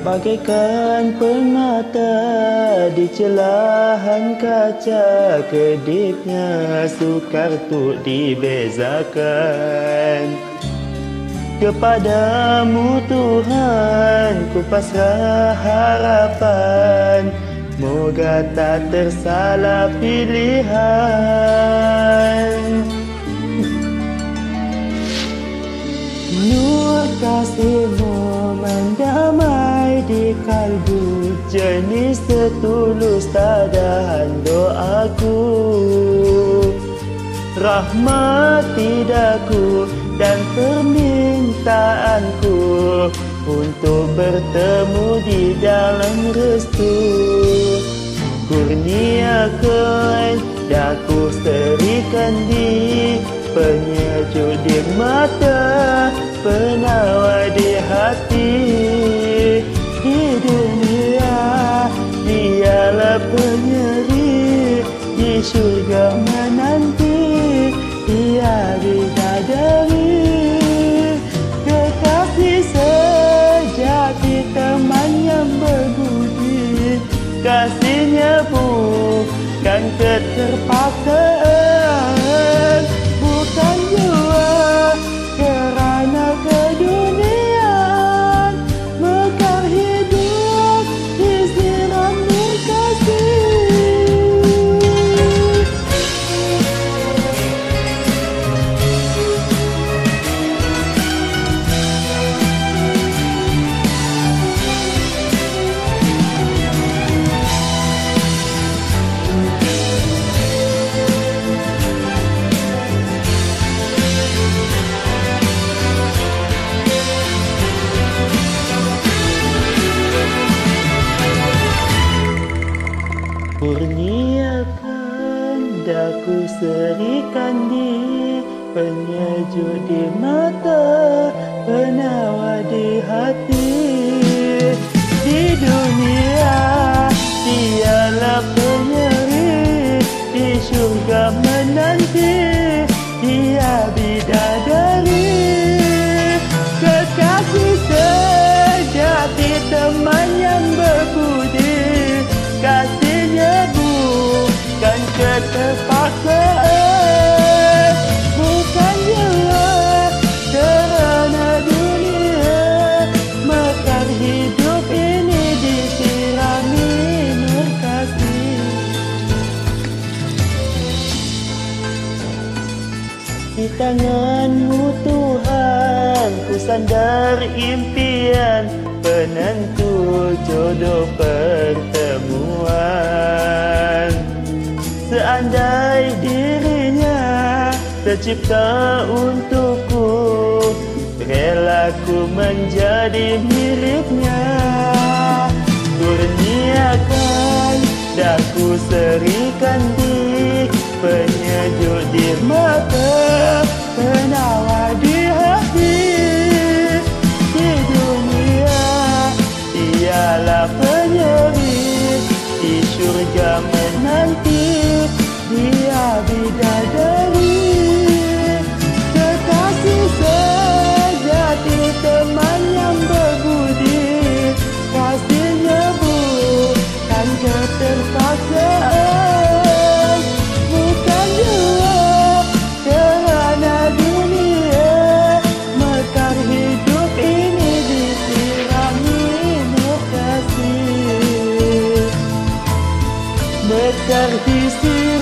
Bagaikan permata di celahan kaca, kedipnya sukar untuk dibezakan. Kepadamu Tuhan ku pasrah harapan, moga tak tersalah pilihan. Nur kasih-Mu mendamai di kalbu, jernih setulus tadahan doaku. Rahmati daku dan permintaanku untuk bertemu di dalam restu. Kurniakan daku serikan di penyejuk di mata, penawar di hati. Di dunia dialah penyeri, di syurga menanti Dia bidadari. Kekasih sejati, teman yang berbudi, kasihnya bukan keterpaksaan, bukan jua kerana keduniaan, mekar hidup disiram Nur kasih. Kurniakan daku serikan di penyejuk di mata, penawar di hati. Di dunia dialah penyeri, di syurga menanti Dia bidadari. Kekasih sejati, teman yang berbudi, kasihnya bukan keterpaksaan, bukan jua kerana dunia, mekar hidup ini disirami Nur kasih. Di tangan-Mu Tuhan ku sandar impian, penentu jodoh pertemuan. Seandai dirinya tercipta untukku, rela ku menjadi miliknya. Kurniakan daku serikan di penyejuk di mata, penawar di hati. Di dunia dialah penyeri, di syurga menanti Dia bidadari. Kekasih sejati, teman yang berbudi, kasihnya bukan keterpaksaan, bukan jua kerana dunia, mekar hidup ini disirami Nur kasih, mekar disirami